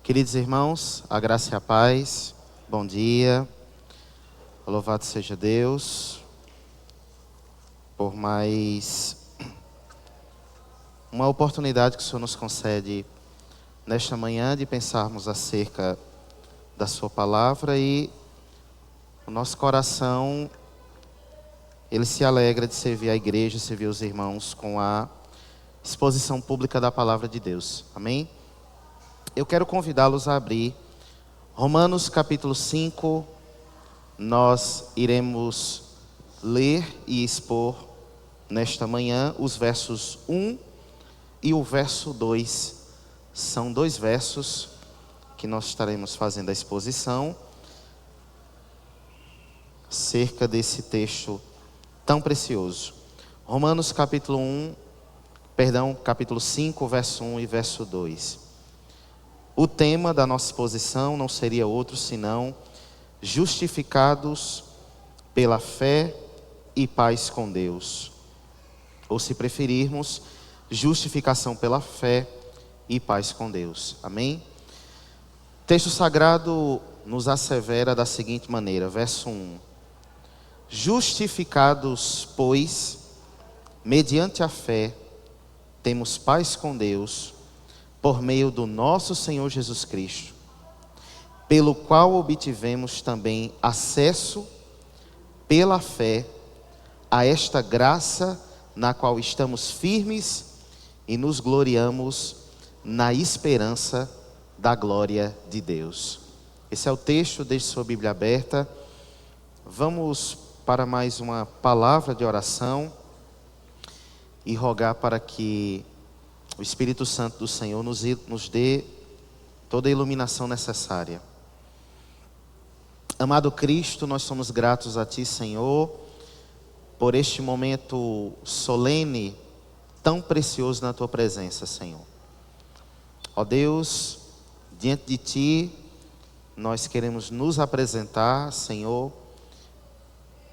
Queridos irmãos, a graça e a paz, bom dia, louvado seja Deus, por mais uma oportunidade que o Senhor nos concede nesta manhã de pensarmos acerca da sua palavra e o nosso coração, ele se alegra de servir a igreja, servir os irmãos com a exposição pública da palavra de Deus, amém? Eu quero convidá-los a abrir Romanos capítulo 5, nós iremos ler e expor nesta manhã os versos 1 e o verso 2. São dois versos que nós estaremos fazendo a exposição acerca desse texto tão precioso. Romanos capítulo 5, verso 1 e verso 2. O tema da nossa exposição não seria outro senão justificados pela fé e paz com Deus. Ou se preferirmos, justificação pela fé e paz com Deus. Amém? O texto sagrado nos assevera da seguinte maneira, verso 1. Justificados, pois, mediante a fé, temos paz com Deus, por meio do nosso Senhor Jesus Cristo, pelo qual obtivemos também acesso, pela fé, a esta graça na qual estamos firmes e nos gloriamos na esperança da glória de Deus. Esse é o texto, deixe sua Bíblia aberta. Vamos para mais uma palavra de oração e rogar para que o Espírito Santo do Senhor nos dê toda a iluminação necessária. Amado Cristo, nós somos gratos a Ti, Senhor, por este momento solene, tão precioso na Tua presença, Senhor. Ó Deus, diante de Ti, nós queremos nos apresentar, Senhor,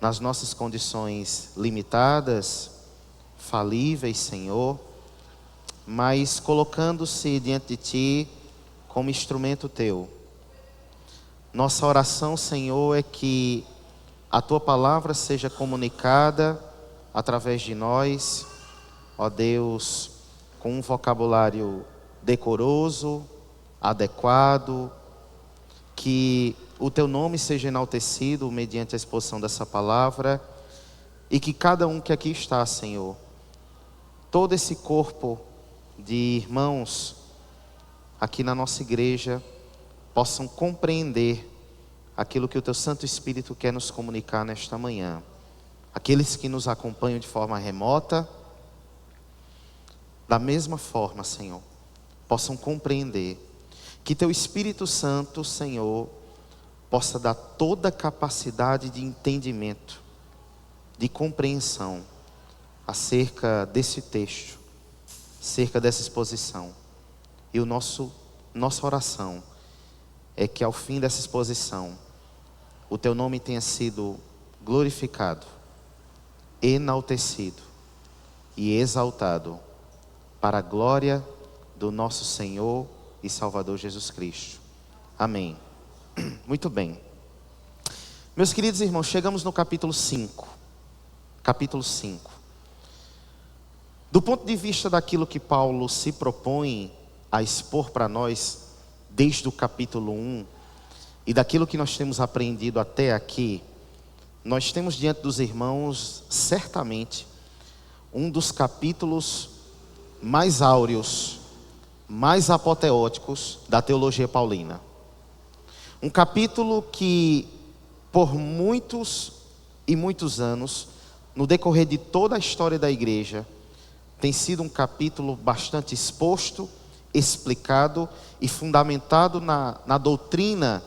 nas nossas condições limitadas, falíveis, Senhor, mas colocando-se diante de Ti como instrumento Teu. Nossa oração, Senhor, é que a Tua palavra seja comunicada através de nós, ó Deus, com um vocabulário decoroso, adequado, que o Teu nome seja enaltecido mediante a exposição dessa palavra e que cada um que aqui está, Senhor, todo esse corpo de irmãos aqui na nossa igreja possam compreender aquilo que o Teu Santo Espírito quer nos comunicar nesta manhã. Aqueles que nos acompanham de forma remota, da mesma forma, Senhor, possam compreender que Teu Espírito Santo, Senhor, possa dar toda a capacidade de entendimento, de compreensão acerca desse texto, acerca dessa exposição. E nossa oração é que ao fim dessa exposição o Teu nome tenha sido glorificado, enaltecido e exaltado para a glória do nosso Senhor e Salvador Jesus Cristo. Amém. Muito bem. Meus queridos irmãos, chegamos no capítulo 5. Capítulo 5. Do ponto de vista daquilo que Paulo se propõe a expor para nós, desde o capítulo 1, e daquilo que nós temos aprendido até aqui, nós temos diante dos irmãos, certamente, um dos capítulos mais áureos, mais apoteóticos da teologia paulina. Um capítulo que, por muitos e muitos anos, no decorrer de toda a história da igreja, tem sido um capítulo bastante exposto, explicado e fundamentado na doutrina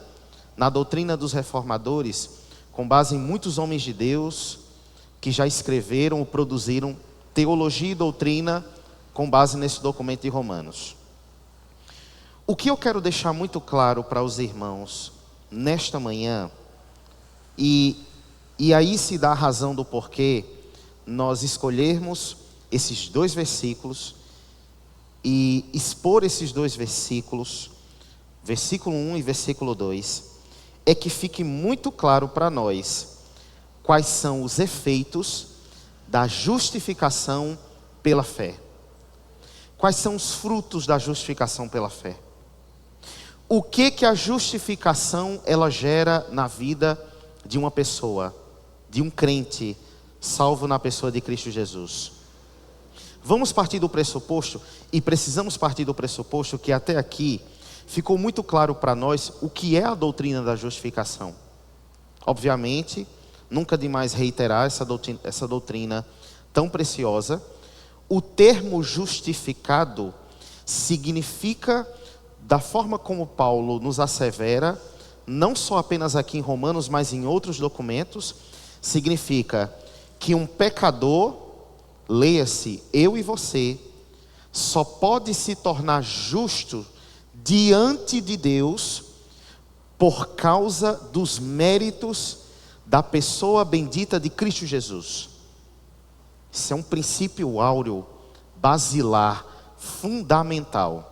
dos reformadores, com base em muitos homens de Deus que já escreveram ou produziram teologia e doutrina com base nesse documento de Romanos. O que eu quero deixar muito claro para os irmãos nesta manhã, e aí se dá a razão do porquê nós escolhermos esses dois versículos e expor esses dois versículos versículo 1 e versículo 2, é que fique muito claro para nós quais são os efeitos da justificação pela fé. Quais são os frutos da justificação pela fé? O que a justificação ela gera na vida de uma pessoa, de um crente salvo na pessoa de Cristo Jesus? Vamos partir do pressuposto, e precisamos partir do pressuposto que até aqui ficou muito claro para nós o que é a doutrina da justificação. Obviamente, nunca demais reiterar essa doutrina tão preciosa. O termo justificado significa, da forma como Paulo nos assevera, não só apenas aqui em Romanos, mas em outros documentos, significa que um pecador, leia-se, eu e você, só pode se tornar justo diante de Deus por causa dos méritos da pessoa bendita de Cristo Jesus. Isso é um princípio áureo, basilar, fundamental.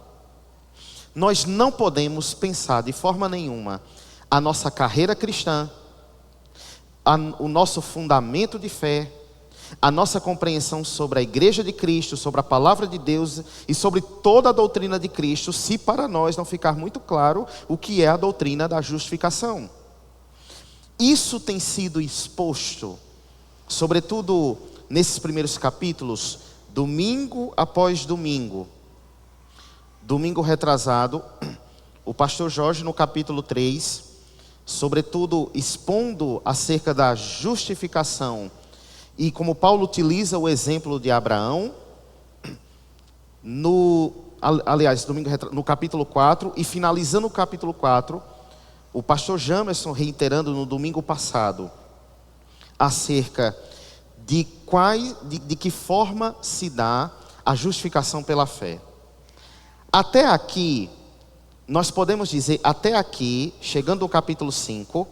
Nós não podemos pensar de forma nenhuma a nossa carreira cristã, o nosso fundamento de fé, a nossa compreensão sobre a igreja de Cristo, sobre a palavra de Deus e sobre toda a doutrina de Cristo, se para nós não ficar muito claro o que é a doutrina da justificação. Isso tem sido exposto, sobretudo nesses primeiros capítulos, domingo após domingo. Domingo retrasado, o pastor Jorge no capítulo 3, sobretudo expondo acerca da justificação, e como Paulo utiliza o exemplo de Abraão, no capítulo 4, e finalizando o capítulo 4, o pastor Jamerson reiterando no domingo passado, acerca de que forma se dá a justificação pela fé. Até aqui, nós podemos dizer, até aqui, chegando ao capítulo 5,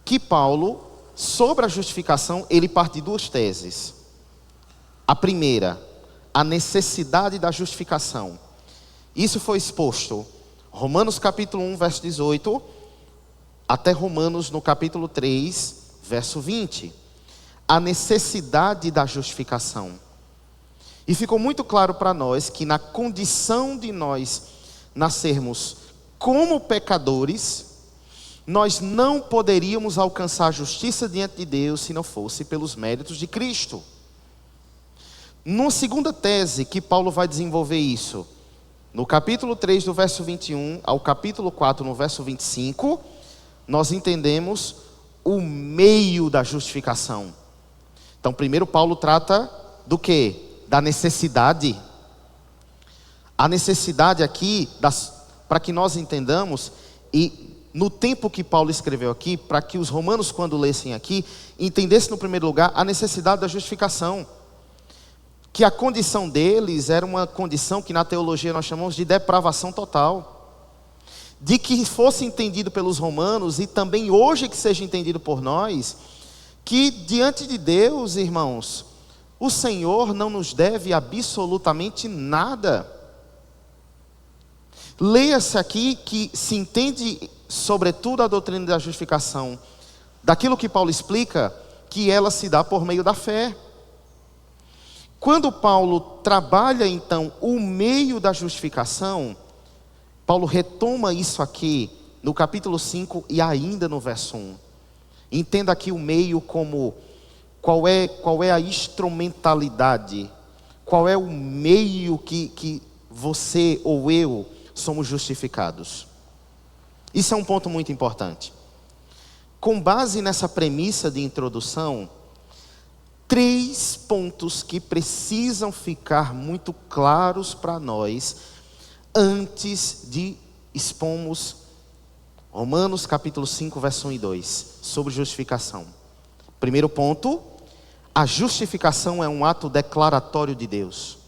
que Paulo, sobre a justificação, ele parte de duas teses. A primeira, a necessidade da justificação. Isso foi exposto, Romanos capítulo 1, verso 18, até Romanos no capítulo 3, verso 20. A necessidade da justificação. E ficou muito claro para nós que na condição de nós nascermos como pecadores, nós não poderíamos alcançar a justiça diante de Deus se não fosse pelos méritos de Cristo. Numa segunda tese que Paulo vai desenvolver isso, no capítulo 3 do verso 21 ao capítulo 4 no verso 25, nós entendemos o meio da justificação. Então primeiro Paulo trata do quê? Da necessidade. A necessidade aqui, para que nós entendamos, e no tempo que Paulo escreveu aqui, para que os romanos, quando lessem aqui, entendessem no primeiro lugar a necessidade da justificação. Que a condição deles era uma condição que na teologia nós chamamos de depravação total. De que fosse entendido pelos romanos, e também hoje que seja entendido por nós, que diante de Deus, irmãos, o Senhor não nos deve absolutamente nada. Leia-se aqui que se entende, sobretudo, a doutrina da justificação, daquilo que Paulo explica, que ela se dá por meio da fé. Quando Paulo trabalha, então, o meio da justificação, Paulo retoma isso aqui no capítulo 5 e ainda no verso 1. Entenda aqui o meio como qual é a instrumentalidade, qual é o meio que você ou eu somos justificados. Isso é um ponto muito importante. Com base nessa premissa de introdução, 3 pontos que precisam ficar muito claros para nós antes de expormos Romanos capítulo 5, verso 1 e 2, sobre justificação. Primeiro ponto, a justificação é um ato declaratório de Deus.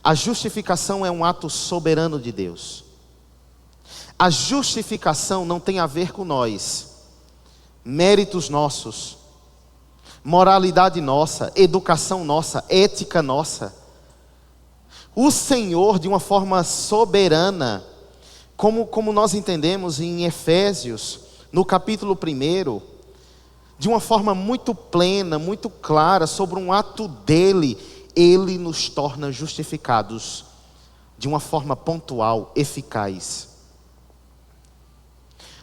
A justificação é um ato soberano de Deus. A justificação não tem a ver com nós, méritos nossos, moralidade nossa, educação nossa, ética nossa. O Senhor, de uma forma soberana, como nós entendemos em Efésios, no capítulo 1, de uma forma muito plena, muito clara, sobre um ato dele, ele nos torna justificados de uma forma pontual, eficaz.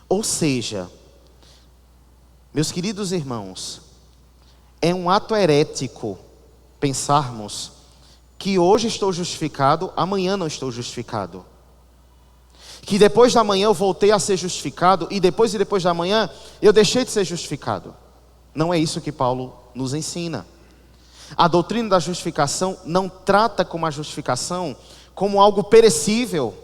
Ou seja, meus queridos irmãos, é um ato herético pensarmos que hoje estou justificado, amanhã não estou justificado. Que depois da manhã eu voltei a ser justificado e depois da manhã eu deixei de ser justificado. Não é isso que Paulo nos ensina. A doutrina da justificação não trata como a justificação como algo perecível.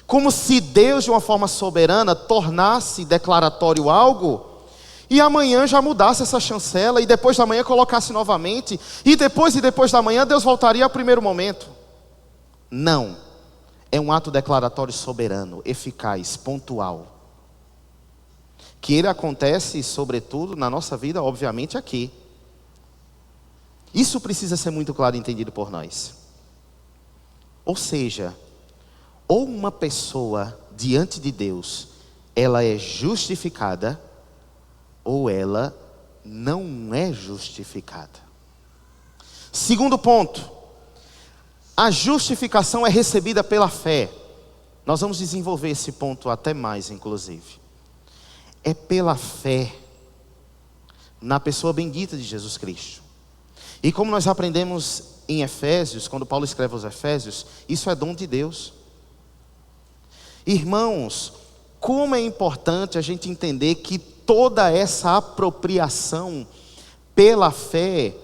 Como se Deus, de uma forma soberana, tornasse declaratório algo e amanhã já mudasse essa chancela e depois da manhã colocasse novamente e depois da manhã Deus voltaria ao primeiro momento. Não. É um ato declaratório soberano, eficaz, pontual. Que ele acontece, sobretudo, na nossa vida, obviamente, aqui. Isso precisa ser muito claro e entendido por nós. Ou seja, ou uma pessoa diante de Deus, ela é justificada, ou ela não é justificada. Segundo ponto. A justificação é recebida pela fé. Nós vamos desenvolver esse ponto até mais, inclusive. É pela fé na pessoa bendita de Jesus Cristo. E como nós aprendemos em Efésios, quando Paulo escreve aos Efésios, isso é dom de Deus. Irmãos, como é importante a gente entender que toda essa apropriação pela fé,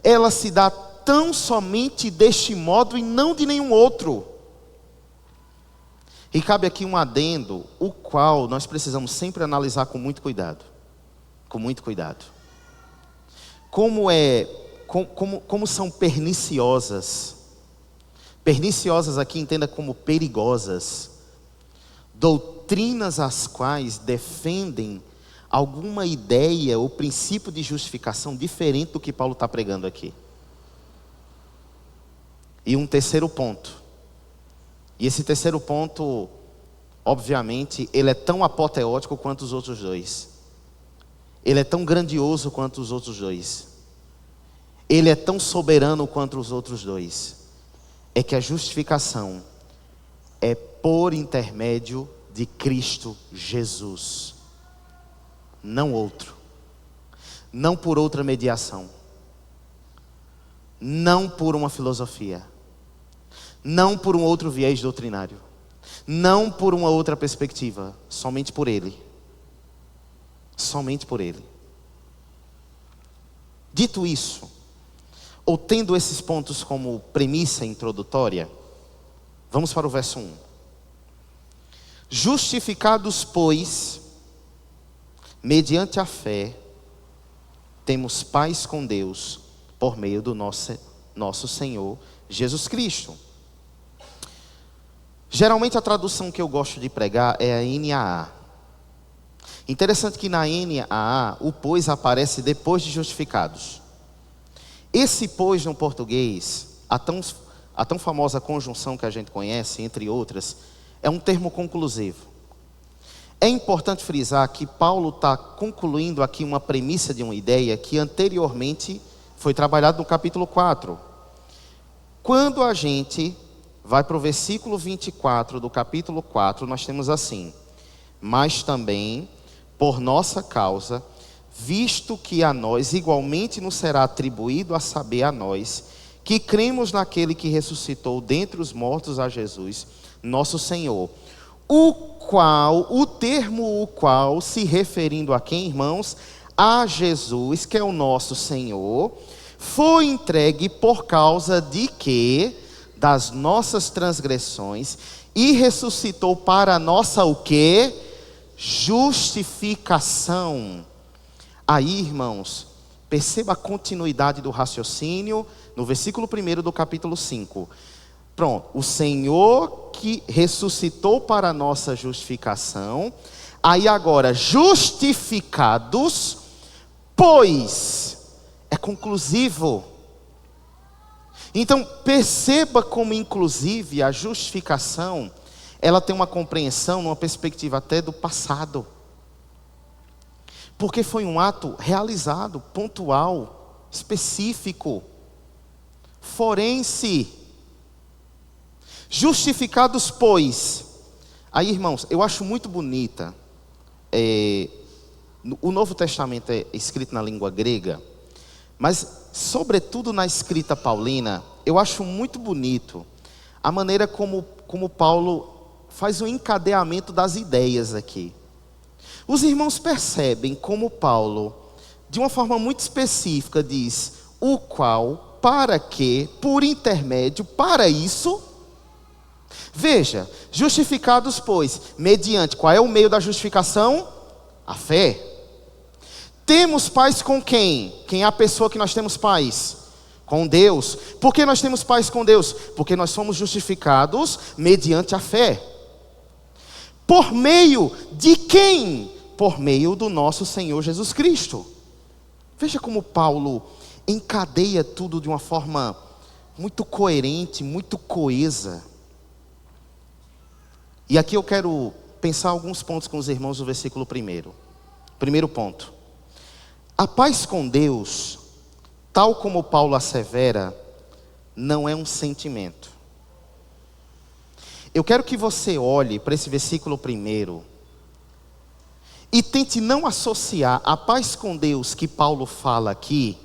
ela se dá tão somente deste modo e não de nenhum outro. E cabe aqui um adendo, o qual nós precisamos sempre analisar com muito cuidado. Com muito cuidado. Como são perniciosas. Perniciosas aqui entenda como perigosas. Doutrinas as quais defendem alguma ideia ou princípio de justificação diferente do que Paulo está pregando aqui. E um terceiro ponto. E esse terceiro ponto, obviamente, ele é tão apoteótico quanto os outros dois. Ele é tão grandioso quanto os outros dois. Ele é tão soberano quanto os outros dois. É que a justificação é por intermédio de Cristo Jesus. Não outro. Não por outra mediação. Não por uma filosofia. Não por um outro viés doutrinário. Não por uma outra perspectiva. Somente por Ele. Somente por Ele. Dito isso, ou tendo esses pontos como premissa introdutória, vamos para o verso 1. Justificados, pois, mediante a fé, temos paz com Deus, por meio do nosso Senhor Jesus Cristo. Geralmente a tradução que eu gosto de pregar é a NAA. Interessante que na NAA o pois aparece depois de justificados. Esse pois no português, a tão famosa conjunção que a gente conhece, entre outras, é um termo conclusivo. É importante frisar que Paulo está concluindo aqui uma premissa de uma ideia que anteriormente foi trabalhado no capítulo 4. Quando a gente vai para o versículo 24 do capítulo 4, nós temos assim: mas também, por nossa causa, visto que a nós igualmente nos será atribuído, a saber, a nós, que cremos naquele que ressuscitou dentre os mortos a Jesus, nosso Senhor, o termo se referindo a quem, irmãos? A Jesus, que é o nosso Senhor, foi entregue por causa de quê? Das nossas transgressões, e ressuscitou para a nossa o quê? Justificação. Aí, irmãos, perceba a continuidade do raciocínio no versículo 1 do capítulo 5. Pronto, o Senhor que ressuscitou para a nossa justificação. Aí agora, justificados, pois, é conclusivo. Então perceba como inclusive a justificação, ela tem uma compreensão, uma perspectiva até do passado. Porque foi um ato realizado, pontual, específico, forense. Justificados, pois. Aí, irmãos, eu acho muito bonita. O Novo Testamento é escrito na língua grega, mas, sobretudo na escrita paulina, eu acho muito bonito a maneira como Paulo faz o encadeamento das ideias aqui. Os irmãos percebem como Paulo, de uma forma muito específica, diz: o qual, para que, por intermédio, para isso. Veja, justificados, pois, mediante, qual é o meio da justificação? A fé. Temos paz com quem? Quem é a pessoa que nós temos paz? Com Deus. Por que nós temos paz com Deus? Porque nós somos justificados mediante a fé. Por meio de quem? Por meio do nosso Senhor Jesus Cristo. Veja como Paulo encadeia tudo de uma forma muito coerente, muito coesa. E aqui eu quero pensar alguns pontos com os irmãos do versículo 1. Primeiro ponto. A paz com Deus, tal como Paulo assevera, não é um sentimento. Eu quero que você olhe para esse versículo 1 e tente não associar a paz com Deus que Paulo fala aqui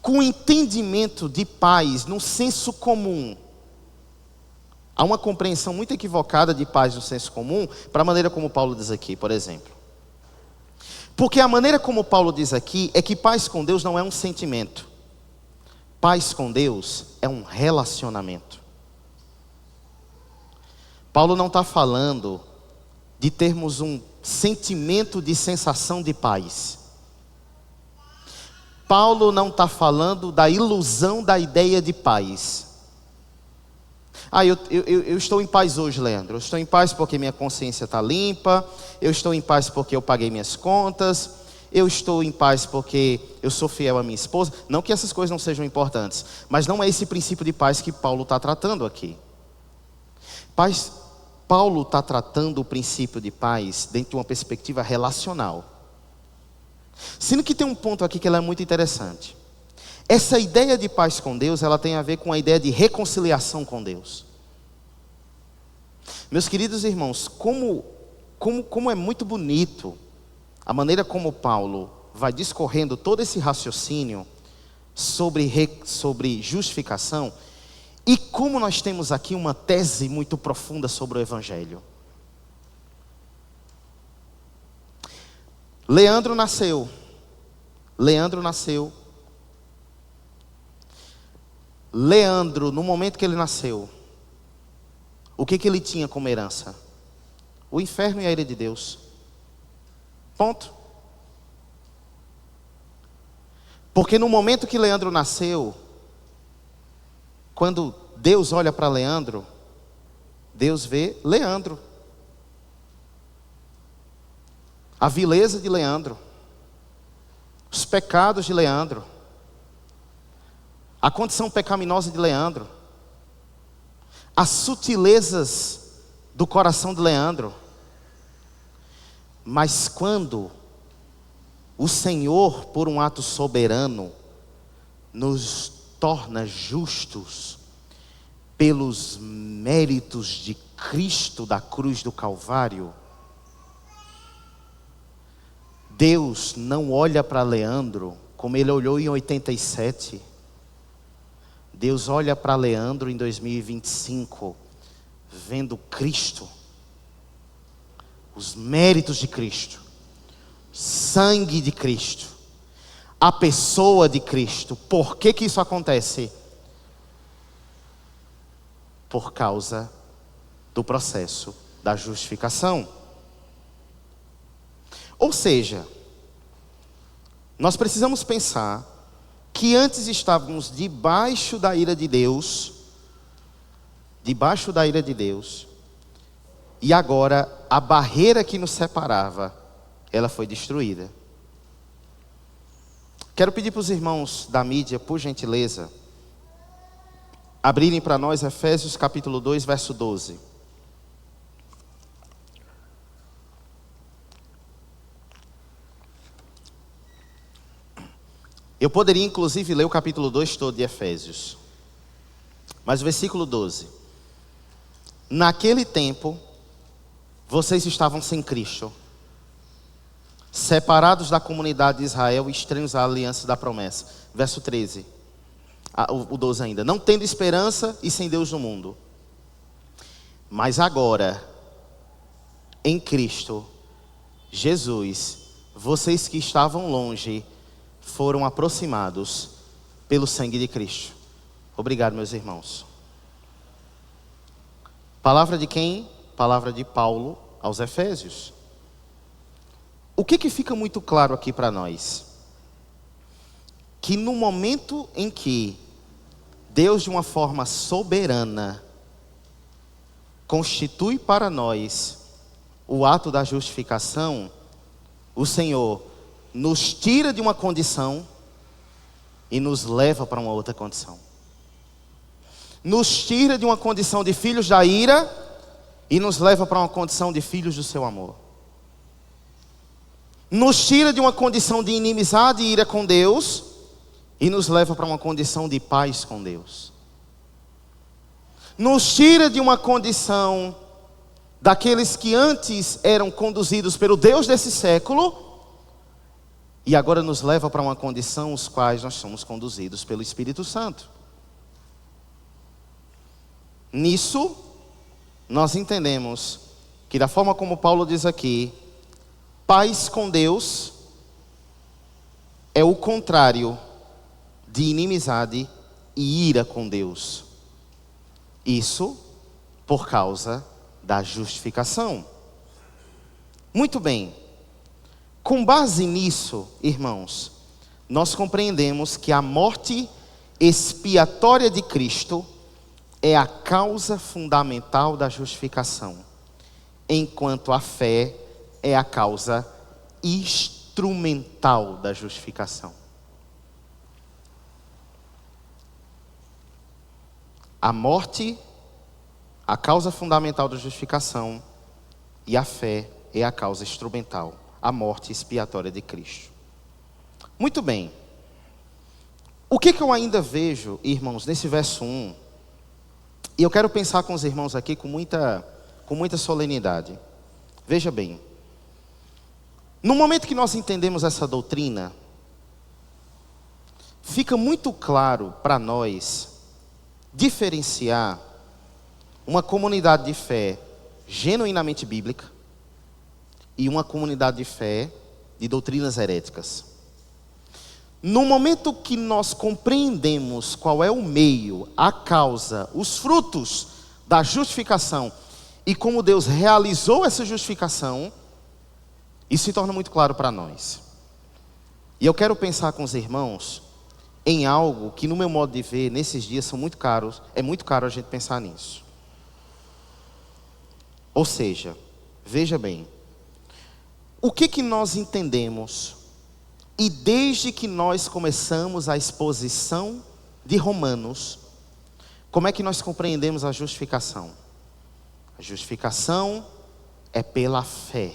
com o entendimento de paz no senso comum. Há uma compreensão muito equivocada de paz no senso comum para a maneira como Paulo diz aqui, por exemplo. Porque a maneira como Paulo diz aqui é que paz com Deus não é um sentimento. Paz com Deus é um relacionamento. Paulo não está falando de termos um sentimento de sensação de paz. Paulo não está falando da ilusão da ideia de paz. Eu estou em paz hoje, Leandro. Eu estou em paz porque minha consciência está limpa. Eu estou em paz porque eu paguei minhas contas. Eu estou em paz porque eu sou fiel à minha esposa. Não que essas coisas não sejam importantes, mas não é esse princípio de paz que Paulo está tratando aqui. Paulo está tratando o princípio de paz dentro de uma perspectiva relacional. Sendo que tem um ponto aqui que ela é muito interessante. Essa ideia de paz com Deus, ela tem a ver com a ideia de reconciliação com Deus. Meus queridos irmãos, como é muito bonito a maneira como Paulo vai discorrendo todo esse raciocínio sobre justificação, e como nós temos aqui uma tese muito profunda sobre o Evangelho. Leandro nasceu. Leandro, no momento que ele nasceu, o que ele tinha como herança? O inferno e a ira de Deus. Ponto. Porque no momento que Leandro nasceu, quando Deus olha para Leandro, Deus vê Leandro. A vileza de Leandro. Os pecados de Leandro. A condição pecaminosa de Leandro. As sutilezas do coração de Leandro. Mas quando o Senhor, por um ato soberano, nos torna justos pelos méritos de Cristo da cruz do Calvário, Deus não olha para Leandro como ele olhou em 87. Deus olha para Leandro em 2025, vendo Cristo, os méritos de Cristo, sangue de Cristo, a pessoa de Cristo. Por que isso acontece? Por causa do processo da justificação. Ou seja, nós precisamos pensar que antes estávamos debaixo da ira de Deus, e agora a barreira que nos separava, ela foi destruída. Quero pedir para os irmãos da mídia, por gentileza, abrirem para nós Efésios capítulo 2, verso 12. Eu poderia inclusive ler o capítulo 2 todo de Efésios. Mas o versículo 12. Naquele tempo, vocês estavam sem Cristo, separados da comunidade de Israel e estranhos à aliança da promessa. Verso 13. O 12 ainda. Não tendo esperança e sem Deus no mundo. Mas agora, em Cristo Jesus, vocês que estavam longe foram aproximados pelo sangue de Cristo. Obrigado, meus irmãos. Palavra de quem? Palavra de Paulo aos Efésios. O que fica muito claro aqui para nós? Que no momento em que Deus, de uma forma soberana, constitui para nós o ato da justificação, o Senhor nos tira de uma condição e nos leva para uma outra condição. Nos tira de uma condição de filhos da ira e nos leva para uma condição de filhos do seu amor. Nos tira de uma condição de inimizade e ira com Deus e nos leva para uma condição de paz com Deus. Nos tira de uma condição daqueles que antes eram conduzidos pelo Deus desse século e agora nos leva para uma condição os quais nós somos conduzidos pelo Espírito Santo. Nisso, nós entendemos que da forma como Paulo diz aqui, paz com Deus é o contrário de inimizade e ira com Deus. Isso por causa da justificação. Muito bem. Com base nisso, irmãos, nós compreendemos que a morte expiatória de Cristo é a causa fundamental da justificação, enquanto a fé é a causa instrumental da justificação. A morte, a causa fundamental da justificação, e a fé é a causa instrumental, a morte expiatória de Cristo. Muito bem. O que eu ainda vejo, irmãos, nesse verso 1, e eu quero pensar com os irmãos aqui com muita solenidade. Veja bem. No momento que nós entendemos essa doutrina, fica muito claro para nós diferenciar uma comunidade de fé genuinamente bíblica e uma comunidade de fé de doutrinas heréticas. No momento que nós compreendemos qual é o meio, a causa, os frutos da justificação e como Deus realizou essa justificação, isso se torna muito claro para nós. E eu quero pensar com os irmãos em algo que, no meu modo de ver, nesses dias são muito caros. É muito caro a gente pensar nisso. Ou seja, veja bem, o que nós entendemos, e desde que nós começamos a exposição de Romanos, como é que nós compreendemos a justificação? A justificação é pela fé,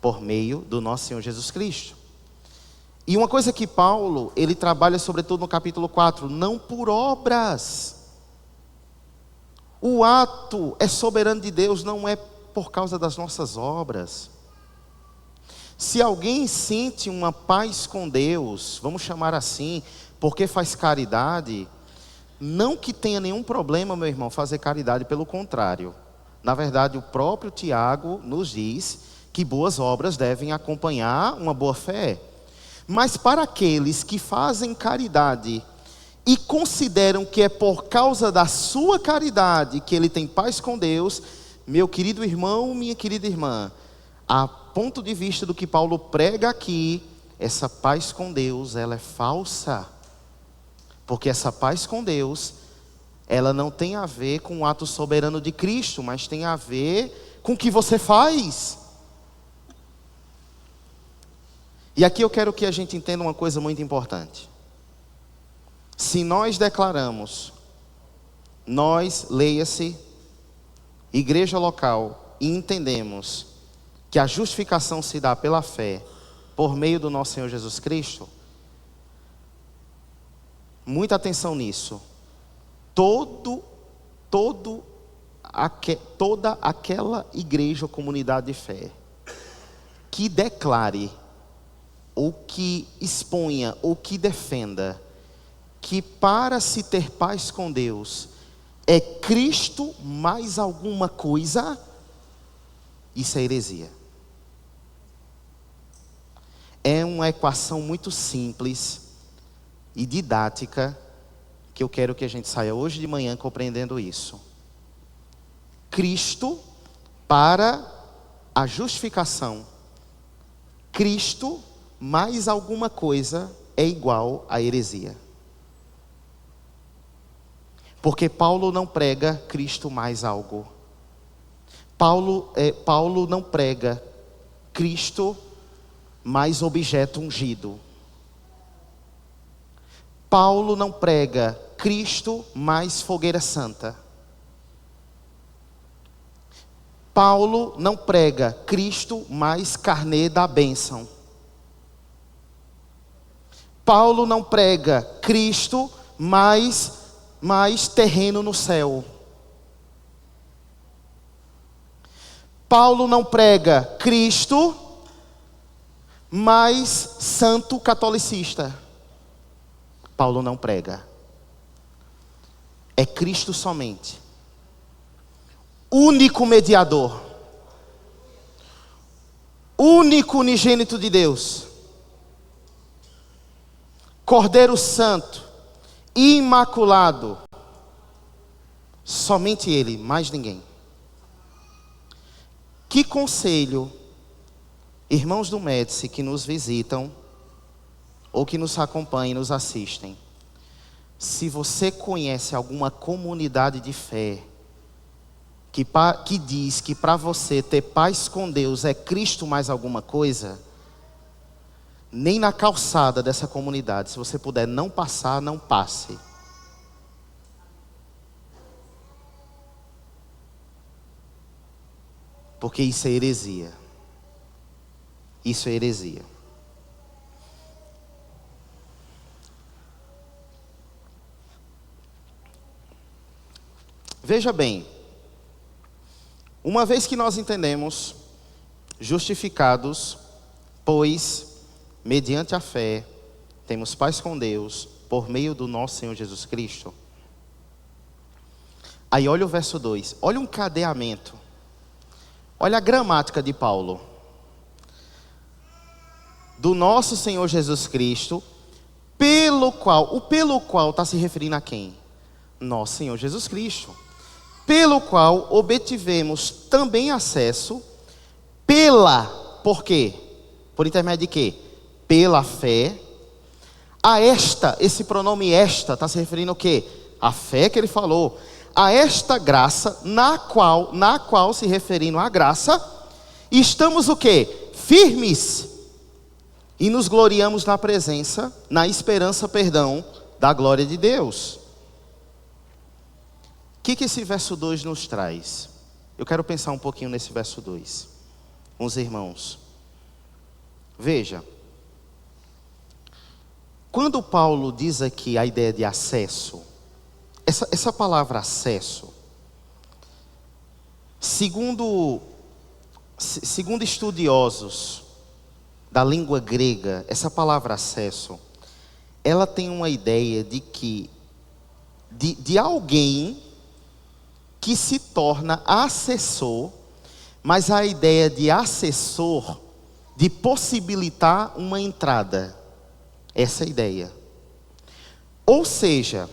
por meio do nosso Senhor Jesus Cristo. E uma coisa que Paulo, ele trabalha sobretudo no capítulo 4, não por obras. O ato é soberano de Deus, não é por causa das nossas obras. Se alguém sente uma paz com Deus, vamos chamar assim, porque faz caridade, não que tenha nenhum problema, meu irmão, fazer caridade, pelo contrário. Na verdade, o próprio Tiago nos diz que boas obras devem acompanhar uma boa fé. Mas para aqueles que fazem caridade e consideram que é por causa da sua caridade que ele tem paz com Deus, meu querido irmão, minha querida irmã, a ponto de vista do que Paulo prega aqui, essa paz com Deus, ela é falsa. Porque essa paz com Deus, ela não tem a ver com o ato soberano de Cristo, mas tem a ver com o que você faz. E aqui eu quero que a gente entenda uma coisa muito importante. Se nós declaramos, nós, leia-se, igreja local, e entendemos que a justificação se dá pela fé, por meio do nosso Senhor Jesus Cristo, Muita atenção nisso. Toda aquela igreja ou comunidade de fé que declare, ou que exponha, ou que defenda que para se ter paz com Deus é Cristo mais alguma coisa, isso é heresia. É uma equação muito simples e didática, que eu quero que a gente saia hoje de manhã compreendendo isso. Cristo para a justificação, Cristo mais alguma coisa é igual a heresia. Porque Paulo não prega Cristo mais algo. Paulo não prega Cristo mais objeto ungido. Paulo não prega Cristo mais fogueira santa. Paulo não prega Cristo mais carnê da bênção. Paulo não prega Cristo mais terreno no céu. Paulo não prega Cristo mais santo catolicista. Paulo não prega. É Cristo somente. Único mediador. Único unigênito de Deus. Cordeiro Santo. Imaculado. Somente Ele, mais ninguém. Que conselho, irmãos do Médici que nos visitam, ou que nos acompanham, nos assistem. Se você conhece alguma comunidade de fé, que diz que para você ter paz com Deus é Cristo mais alguma coisa, nem na calçada dessa comunidade, se você puder não passar, não passe. Porque isso é heresia. Isso é heresia. Veja bem, uma vez que nós entendemos, justificados, pois, mediante a fé, temos paz com Deus, por meio do nosso Senhor Jesus Cristo. Aí olha o verso 2, olha um cadeamento. Olha a gramática de Paulo. Do nosso Senhor Jesus Cristo, pelo qual está se referindo a quem? Nosso Senhor Jesus Cristo. Pelo qual obtivemos também acesso por quê? Por intermédio de quê? Pela fé. A esta, esse pronome esta, está se referindo ao quê? A fé que ele falou. A esta graça, na qual se referindo à graça, estamos o quê? Firmes. E nos gloriamos na presença, na esperança, da glória de Deus. O que esse verso 2 nos traz? Eu quero pensar um pouquinho nesse verso 2. Com os irmãos. Veja. Quando Paulo diz aqui a ideia de acesso, essa palavra acesso, segundo estudiosos da língua grega, essa palavra acesso, ela tem uma ideia de que de alguém que se torna assessor, mas a ideia de assessor, de possibilitar uma entrada, essa é a ideia. Ou seja,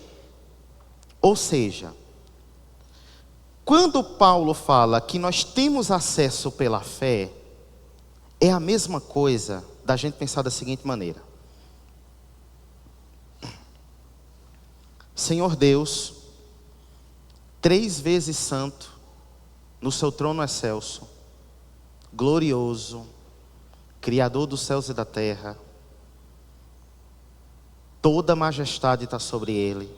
quando Paulo fala que nós temos acesso pela fé, é a mesma coisa da gente pensar da seguinte maneira: Senhor Deus, 3 vezes santo, no seu trono excelso, glorioso, Criador dos céus e da terra, toda majestade está sobre Ele,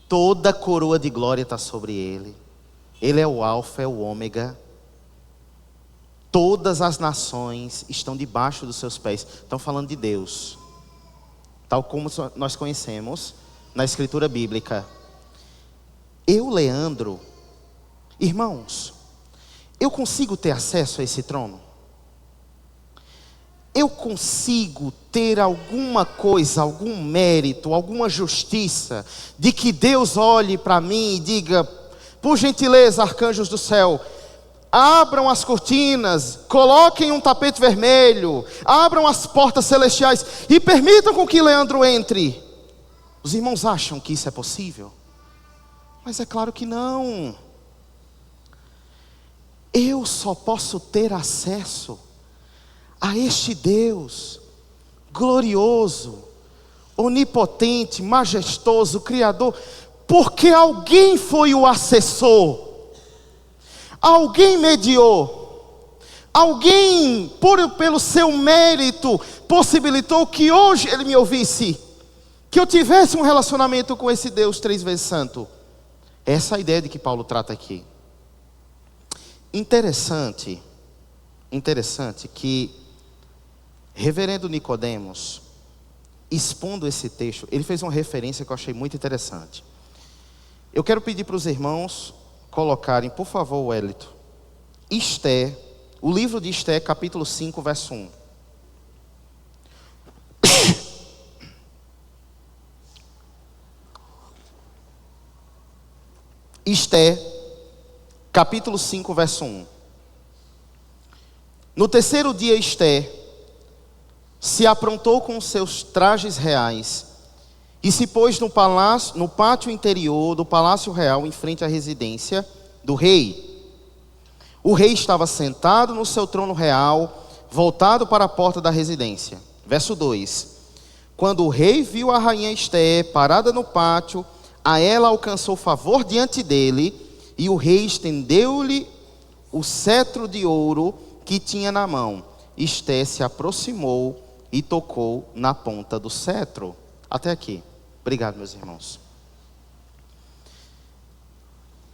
toda coroa de glória está sobre Ele, Ele é o alfa, é o ômega, todas as nações estão debaixo dos seus pés. Estão falando de Deus. tal como nós conhecemos na Escritura Bíblica. Eu, Leandro, irmãos, eu consigo ter acesso a esse trono? Eu consigo ter alguma coisa, algum mérito, alguma justiça, de que Deus olhe para mim e diga: por gentileza, arcanjos do céu, abram as cortinas, coloquem um tapete vermelho, abram as portas celestiais e permitam com que Leandro entre. Os irmãos acham que isso é possível? Mas é claro que não. Eu só posso ter acesso a este Deus glorioso, onipotente, majestoso, criador, porque alguém foi o acessor, alguém mediou, alguém pelo seu mérito possibilitou que hoje ele me ouvisse, que eu tivesse um relacionamento com esse Deus 3 vezes santo. Essa é a ideia de que Paulo trata aqui. Interessante que Reverendo Nicodemos, expondo esse texto, ele fez uma referência que eu achei muito interessante. Eu quero pedir para os irmãos colocarem, por favor, Wellington, Esther, o livro de Esther, capítulo 5, verso 1. Esther, capítulo 5, verso 1. No terceiro dia, Esther se aprontou com seus trajes reais e se pôs no pátio interior do palácio real, em frente à residência do rei. O rei estava sentado no seu trono real, voltado para a porta da residência. Verso 2. Quando o rei viu a rainha Esther parada no pátio, a ela alcançou favor diante dele, e o rei estendeu-lhe o cetro de ouro que tinha na mão. Esther se aproximou e tocou na ponta do cetro. Até aqui. Obrigado, meus irmãos.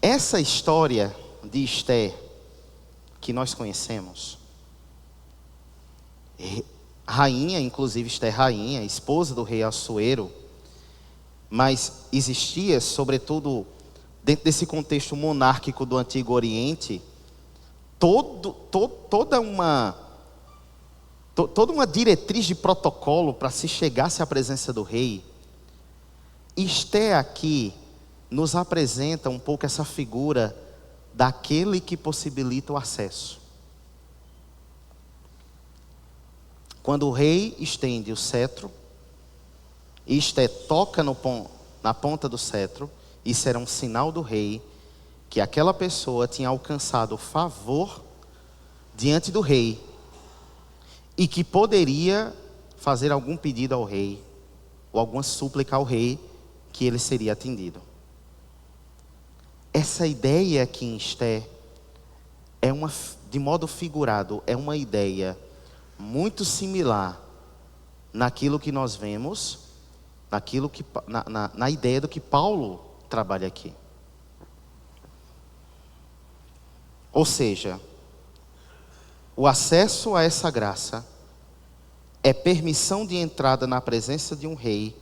Essa história de Esther, que nós conhecemos, rainha, inclusive Esther rainha, esposa do rei Assuero, mas existia, sobretudo, dentro desse contexto monárquico do Antigo Oriente, toda uma diretriz de protocolo para se chegasse à presença do rei. Esther aqui nos apresenta um pouco essa figura daquele que possibilita o acesso. Quando o rei estende o cetro, Esther toca na ponta do cetro, isso era um sinal do rei, que aquela pessoa tinha alcançado favor diante do rei, e que poderia fazer algum pedido ao rei, ou alguma súplica ao rei, que ele seria atendido. Essa ideia aqui em Esther, de modo figurado, é uma ideia muito similar naquilo que nós vemos, na ideia do que Paulo trabalha aqui. Ou seja, o acesso a essa graça é permissão de entrada na presença de um rei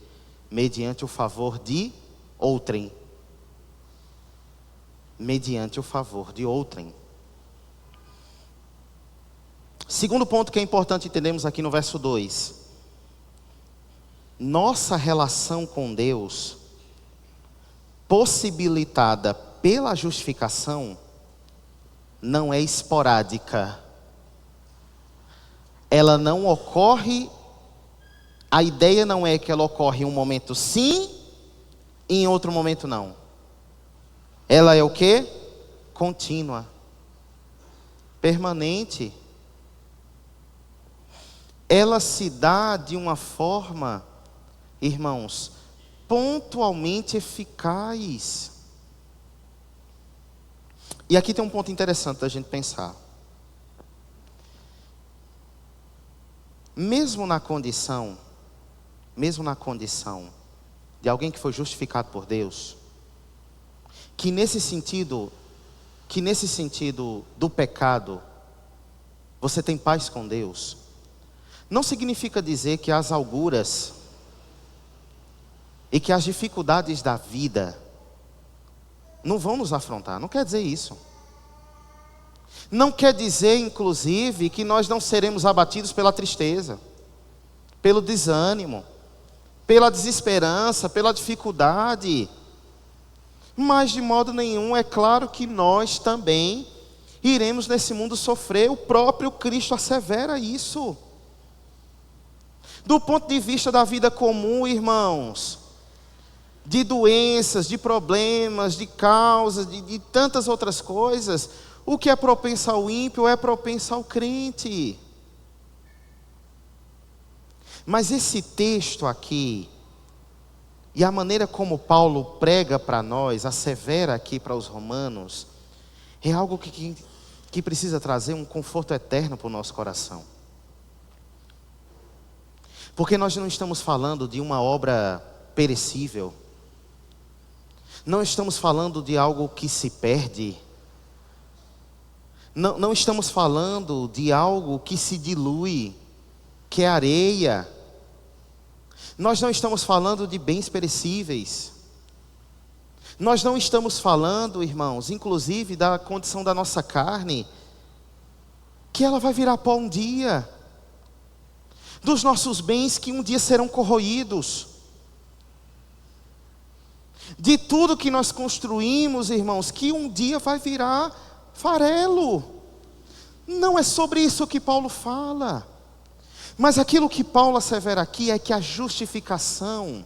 mediante o favor de outrem. Mediante o favor de outrem. Segundo ponto que é importante entendermos aqui no verso 2. Nossa relação com Deus, possibilitada pela justificação, não é esporádica. Ela não ocorre, a ideia não é que ela ocorre em um momento sim, e em outro momento não. Ela é o quê? Contínua, permanente. Ela se dá de uma forma, irmãos, pontualmente eficaz. E aqui tem um ponto interessante da gente pensar. Mesmo na condição de alguém que foi justificado por Deus, que nesse sentido do pecado, você tem paz com Deus, não significa dizer que as alguras e que as dificuldades da vida não vão nos afrontar. Não quer dizer isso. Não quer dizer, inclusive, que nós não seremos abatidos pela tristeza, pelo desânimo, pela desesperança, pela dificuldade. Mas de modo nenhum, é claro que nós também iremos nesse mundo sofrer. O próprio Cristo assevera isso. Do ponto de vista da vida comum, irmãos, de doenças, de problemas, de causas, de tantas outras coisas, o que é propenso ao ímpio é propenso ao crente. Mas esse texto aqui, e a maneira como Paulo prega para nós, assevera aqui para os romanos, é algo que precisa trazer um conforto eterno para o nosso coração. Porque nós não estamos falando de uma obra perecível, não estamos falando de algo que se perde, não estamos falando de algo que se dilui, que é areia. Nós não estamos falando de bens perecíveis. Nós não estamos falando, irmãos, inclusive da condição da nossa carne, que ela vai virar pó um dia. Dos nossos bens que um dia serão corroídos. De tudo que nós construímos, irmãos, que um dia vai virar farelo. Não é sobre isso que Paulo fala. Mas aquilo que Paulo assevera aqui é que a justificação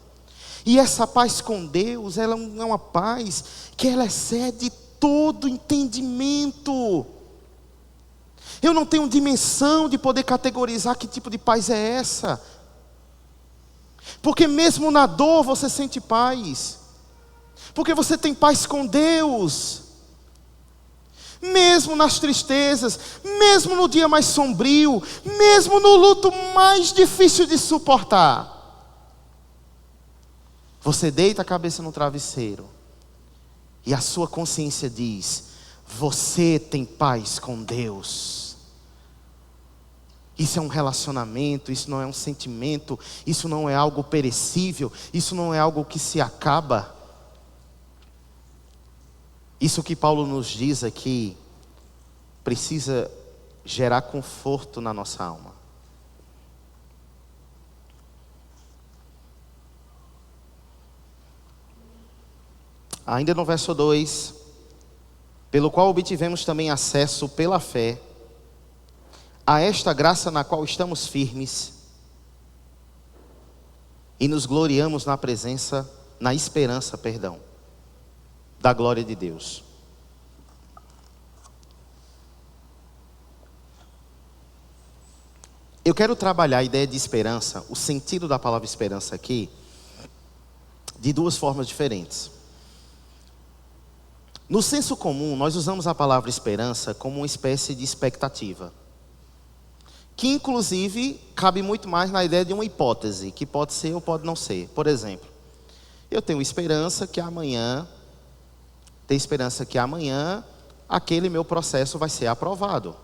e essa paz com Deus, ela é uma paz que ela excede todo entendimento. Eu não tenho dimensão de poder categorizar que tipo de paz é essa. Porque mesmo na dor você sente paz. Porque você tem paz com Deus. Mesmo nas tristezas, mesmo no dia mais sombrio, mesmo no luto mais difícil de suportar, você deita a cabeça no travesseiro e a sua consciência diz: você tem paz com Deus. Isso é um relacionamento, isso não é um sentimento, isso não é algo perecível, isso não é algo que se acaba. Isso que Paulo nos diz aqui precisa gerar conforto na nossa alma. Ainda no verso 2, pelo qual obtivemos também acesso pela fé a esta graça na qual estamos firmes e nos gloriamos na esperança, da glória de Deus. Eu quero trabalhar a ideia de esperança, o sentido da palavra esperança aqui, de duas formas diferentes. No senso comum, nós usamos a palavra esperança como uma espécie de expectativa, que inclusive cabe muito mais na ideia de uma hipótese, que pode ser ou pode não ser. Por exemplo, eu tenho esperança que amanhã aquele meu processo vai ser aprovado.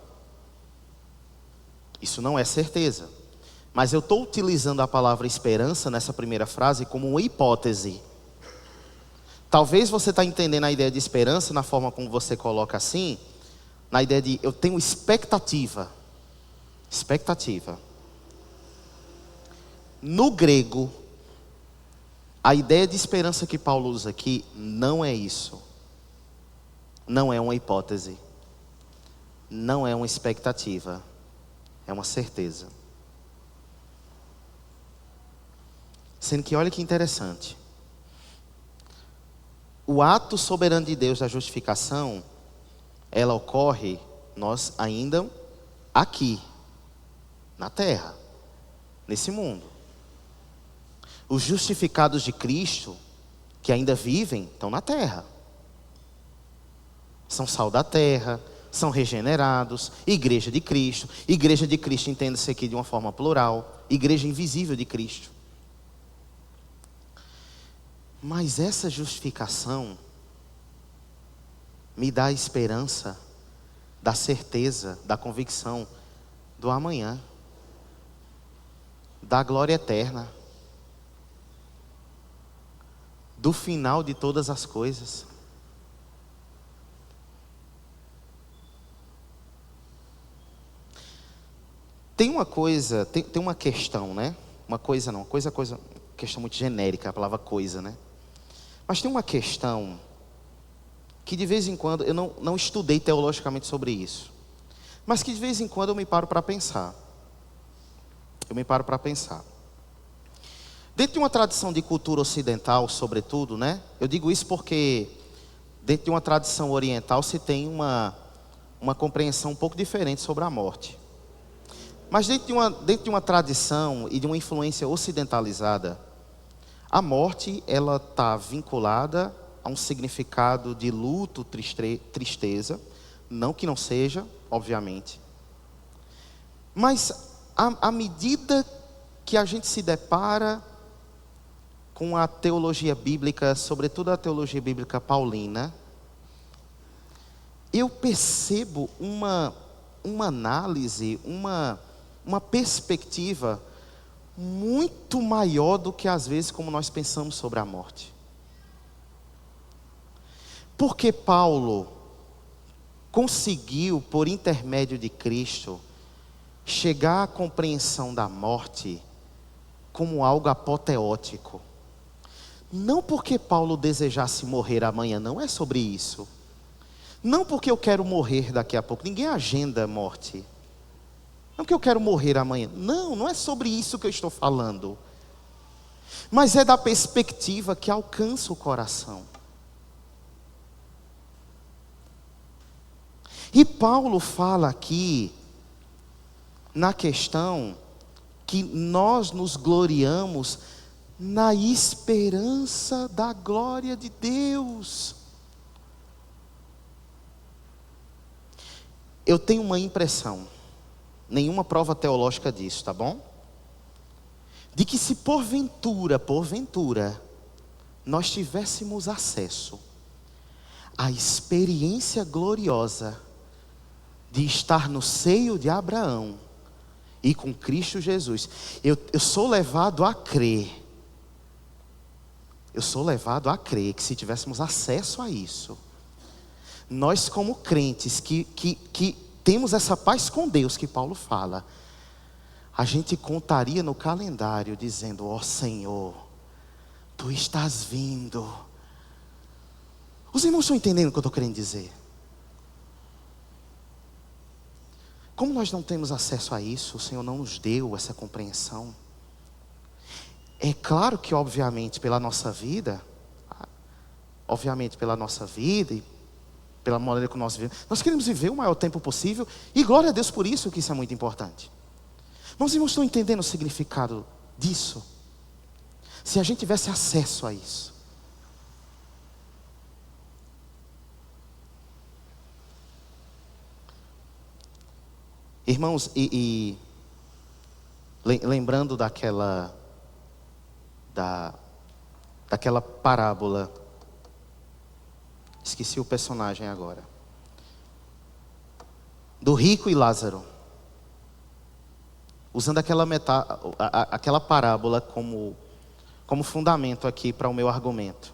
Isso não é certeza. Mas eu estou utilizando a palavra esperança nessa primeira frase como uma hipótese. Talvez você está entendendo a ideia de esperança na forma como você coloca assim, na ideia de eu tenho expectativa. Expectativa. No grego, a ideia de esperança que Paulo usa aqui não é isso. Não é uma hipótese. Não é uma expectativa. É uma certeza. Sendo que olha que interessante. O ato soberano de Deus da justificação, ela ocorre, nós ainda aqui, na terra, nesse mundo. Os justificados de Cristo, que ainda vivem, estão na terra. São sal da terra, são regenerados, igreja de Cristo. Igreja de Cristo, entenda-se aqui de uma forma plural, igreja invisível de Cristo. Mas essa justificação me dá a esperança, da certeza, da convicção do amanhã, da glória eterna. do final de todas as coisas. Tem uma coisa, tem uma questão, né? Uma coisa não, questão muito genérica, a palavra coisa, né? Mas tem uma questão que de vez em quando, eu não estudei teologicamente sobre isso, mas que de vez em quando eu me paro para pensar. Dentro de uma tradição de cultura ocidental, sobretudo, né? Eu digo isso porque dentro de uma tradição oriental se tem uma compreensão um pouco diferente sobre a morte. Mas dentro de uma tradição e de uma influência ocidentalizada, a morte, ela está vinculada a um significado de luto, tristeza, não que não seja, obviamente. Mas à medida que a gente se depara com a teologia bíblica, sobretudo a teologia bíblica paulina, eu percebo uma análise, uma perspectiva muito maior do que às vezes como nós pensamos sobre a morte. Porque Paulo conseguiu, por intermédio de Cristo, chegar à compreensão da morte como algo apoteótico. Não porque Paulo desejasse morrer amanhã, não é sobre isso. Não porque eu quero morrer daqui a pouco, ninguém agenda a morte. Não porque eu quero morrer amanhã, não é sobre isso que eu estou falando. Mas é da perspectiva que alcança o coração. E Paulo fala aqui na questão que nós nos gloriamos na esperança da glória de Deus. Eu tenho uma impressão, nenhuma prova teológica disso, tá bom? De que se porventura, nós tivéssemos acesso à experiência gloriosa de estar no seio de Abraão e com Cristo Jesus, eu sou levado a crer. Eu sou levado a crer que se tivéssemos acesso a isso, nós como crentes que temos essa paz com Deus que Paulo fala, a gente contaria no calendário dizendo: ó Senhor, Tu estás vindo. Os irmãos estão entendendo o que eu estou querendo dizer? Como nós não temos acesso a isso, o Senhor não nos deu essa compreensão. É claro que obviamente pela nossa vida e pela maneira que nós vivemos, nós queremos viver o maior tempo possível, e glória a Deus por isso, que isso é muito importante. Mas os irmãos estão entendendo o significado disso? Se a gente tivesse acesso a isso. Irmãos, lembrando daquela parábola, esqueci o personagem agora, do rico e Lázaro, usando aquela parábola como fundamento aqui para o meu argumento.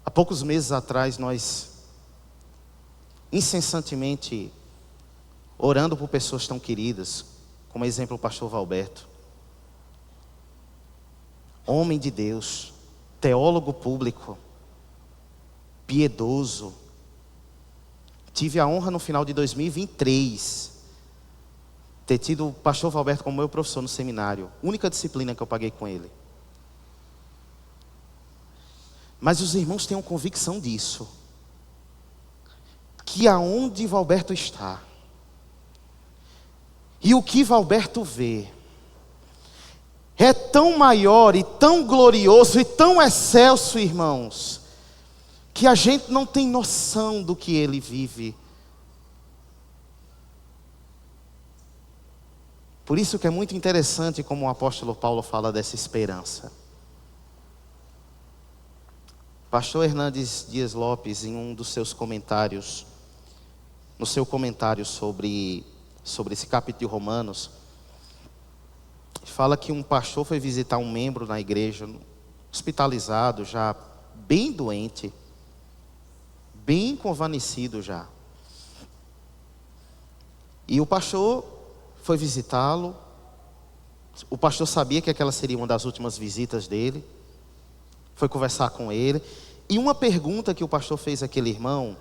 Há poucos meses atrás nós, incessantemente, orando por pessoas tão queridas, como exemplo o pastor Valberto, homem de Deus, teólogo público, piedoso. Tive a honra no final de 2023 ter tido o pastor Valberto como meu professor no seminário, única disciplina que eu paguei com ele. Mas os irmãos tenham convicção disso, que aonde Valberto está e o que Valberto vê é tão maior e tão glorioso e tão excelso, irmãos, que a gente não tem noção do que ele vive. Por isso que é muito interessante como o apóstolo Paulo fala dessa esperança. Pastor Hernandes Dias Lopes, em um dos seus comentários, no seu comentário sobre esse capítulo de Romanos, fala que um pastor foi visitar um membro na igreja hospitalizado, já bem doente, bem convalescido já. E o pastor foi visitá-lo. O pastor sabia que aquela seria uma das últimas visitas dele. Foi conversar com ele. E uma pergunta que o pastor fez àquele irmão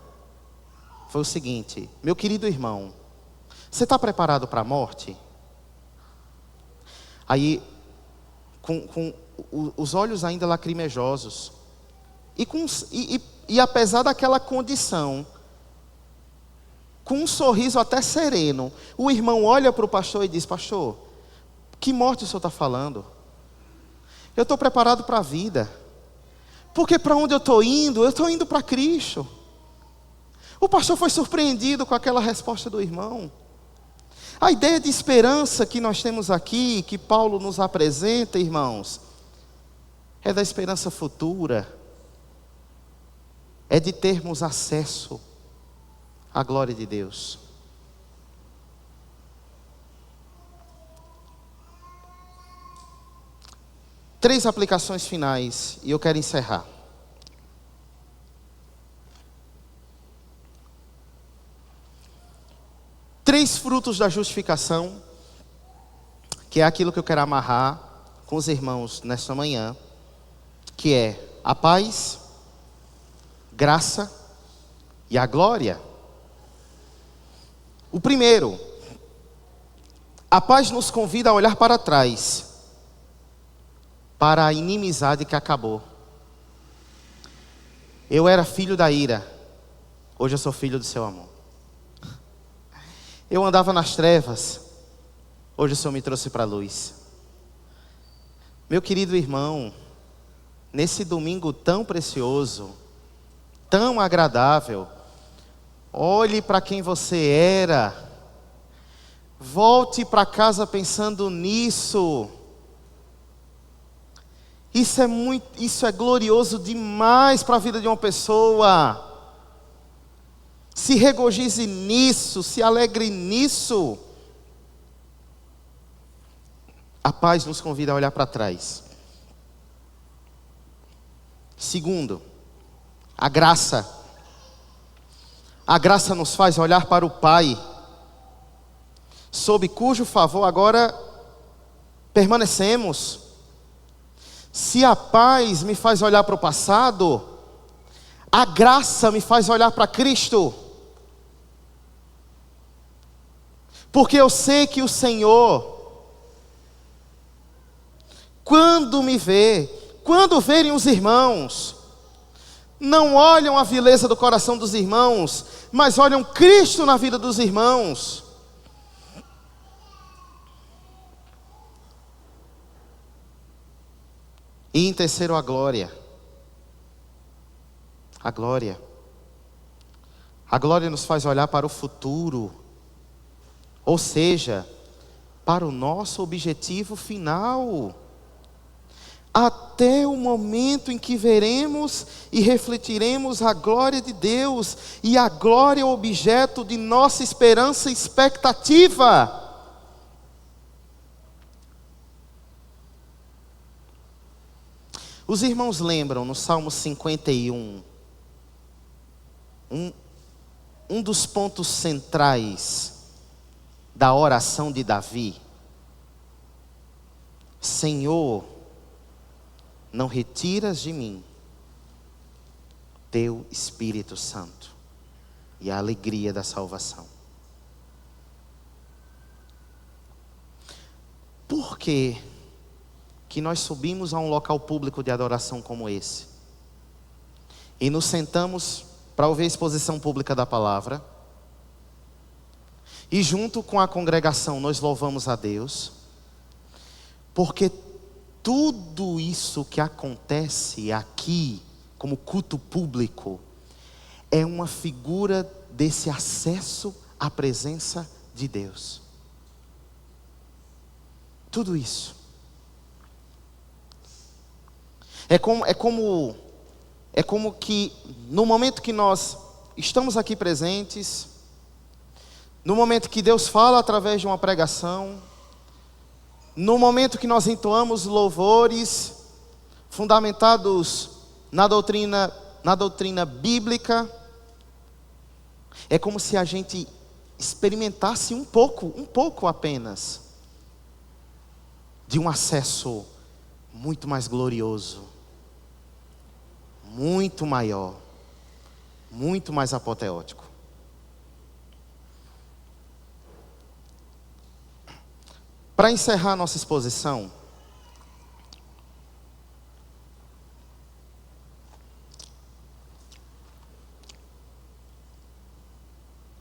foi o seguinte: meu querido irmão, você está preparado para a morte? Aí, com os olhos ainda lacrimejosos, e apesar daquela condição, com um sorriso até sereno, o irmão olha para o pastor e diz: pastor, que morte o senhor está falando? Eu estou preparado para a vida, porque para onde eu estou indo para Cristo. O pastor foi surpreendido com aquela resposta do irmão. A ideia de esperança que nós temos aqui, que Paulo nos apresenta, irmãos, é da esperança futura, é de termos acesso à glória de Deus. Três aplicações finais e eu quero encerrar. Três frutos da justificação, que é aquilo que eu quero amarrar com os irmãos nesta manhã, que é a paz, graça e a glória. O primeiro, a paz nos convida a olhar para trás, para a inimizade que acabou. Eu era filho da ira, hoje eu sou filho do seu amor. Eu andava nas trevas, hoje o Senhor me trouxe para a luz. Meu querido irmão, nesse domingo tão precioso, tão agradável, olhe para quem você era, volte para casa pensando nisso. Isso é glorioso demais para a vida de uma pessoa. Se regozije nisso, se alegre nisso. A paz nos convida a olhar para trás. Segundo, a graça. A graça nos faz olhar para o Pai, sob cujo favor agora permanecemos. Se a paz me faz olhar para o passado, a graça me faz olhar para Cristo. Porque eu sei que o Senhor, quando me vê, quando verem os irmãos, não olham a vileza do coração dos irmãos, mas olham Cristo na vida dos irmãos. E em terceiro, a glória. A glória. A glória nos faz olhar para o futuro, ou seja, para o nosso objetivo final. Até o momento em que veremos e refletiremos a glória de Deus, e a glória é o objeto de nossa esperança e expectativa. Os irmãos lembram no Salmo 51, um dos pontos centrais da oração de Davi: Senhor, não retiras de mim teu Espírito Santo e a alegria da salvação. Por que nós subimos a um local público de adoração como esse e nos sentamos para ouvir a exposição pública da palavra, e junto com a congregação nós louvamos a Deus? Porque tudo isso que acontece aqui, como culto público, é uma figura desse acesso à presença de Deus. Tudo isso. É como que no momento que nós estamos aqui presentes, no momento que Deus fala através de uma pregação, no momento que nós entoamos louvores, fundamentados na doutrina bíblica, é como se a gente experimentasse um pouco apenas, de um acesso muito mais glorioso, muito maior, muito mais apoteótico. Para encerrar nossa exposição,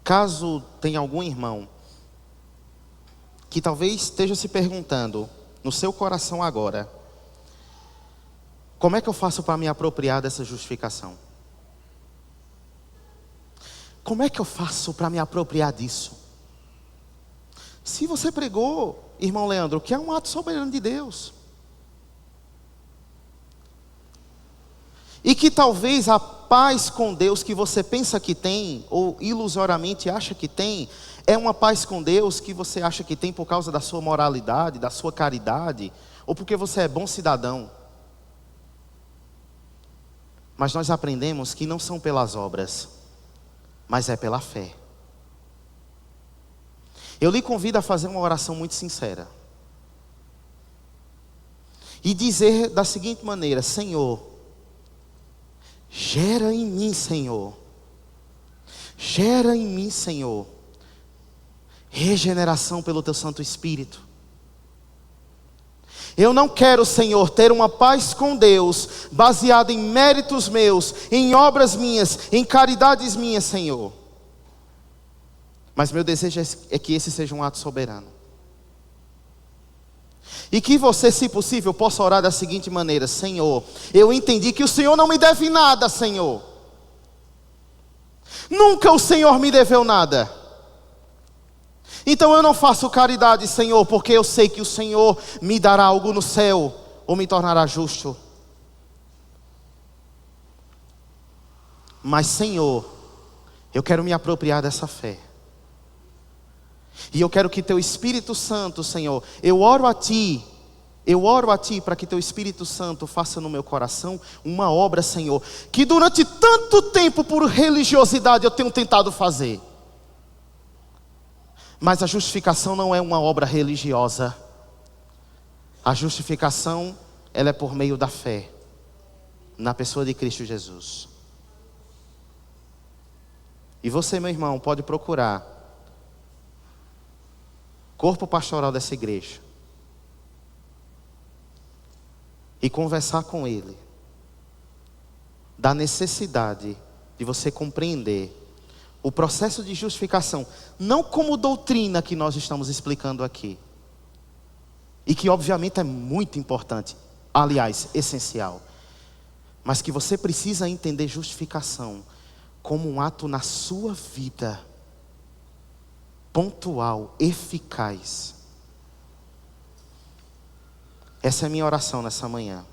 caso tenha algum irmão que talvez esteja se perguntando no seu coração agora: como é que eu faço para me apropriar dessa justificação? Como é que eu faço para me apropriar disso? Se você pregou, irmão Leandro, que é um ato soberano de Deus, e que talvez a paz com Deus que você pensa que tem, ou ilusoriamente acha que tem, é uma paz com Deus que você acha que tem por causa da sua moralidade, da sua caridade, ou porque você é bom cidadão. Mas nós aprendemos que não são pelas obras, mas é pela fé. Eu lhe convido a fazer uma oração muito sincera e dizer da seguinte maneira: Senhor, gera em mim, Senhor, regeneração pelo Teu Santo Espírito. Eu não quero, Senhor, ter uma paz com Deus baseada em méritos meus, em obras minhas, em caridades minhas, Senhor. Mas meu desejo é que esse seja um ato soberano. E que você, se possível, possa orar da seguinte maneira: Senhor, eu entendi que o Senhor não me deve nada, Senhor. Nunca o Senhor me deveu nada. Então eu não faço caridade, Senhor, porque eu sei que o Senhor me dará algo no céu, ou me tornará justo. Mas, Senhor, eu quero me apropriar dessa fé. E eu quero que Teu Espírito Santo, Senhor, eu oro a Ti para que Teu Espírito Santo faça no meu coração uma obra, Senhor, que durante tanto tempo por religiosidade eu tenho tentado fazer. Mas a justificação não é uma obra religiosa. A justificação, ela é por meio da fé na pessoa de Cristo Jesus. E você, meu irmão, pode procurar corpo pastoral dessa igreja e conversar com ele da necessidade de você compreender o processo de justificação, não como doutrina que nós estamos explicando aqui, e que obviamente é muito importante, aliás, essencial, mas que você precisa entender justificação como um ato na sua vida, pontual, eficaz. Essa é a minha oração nessa manhã.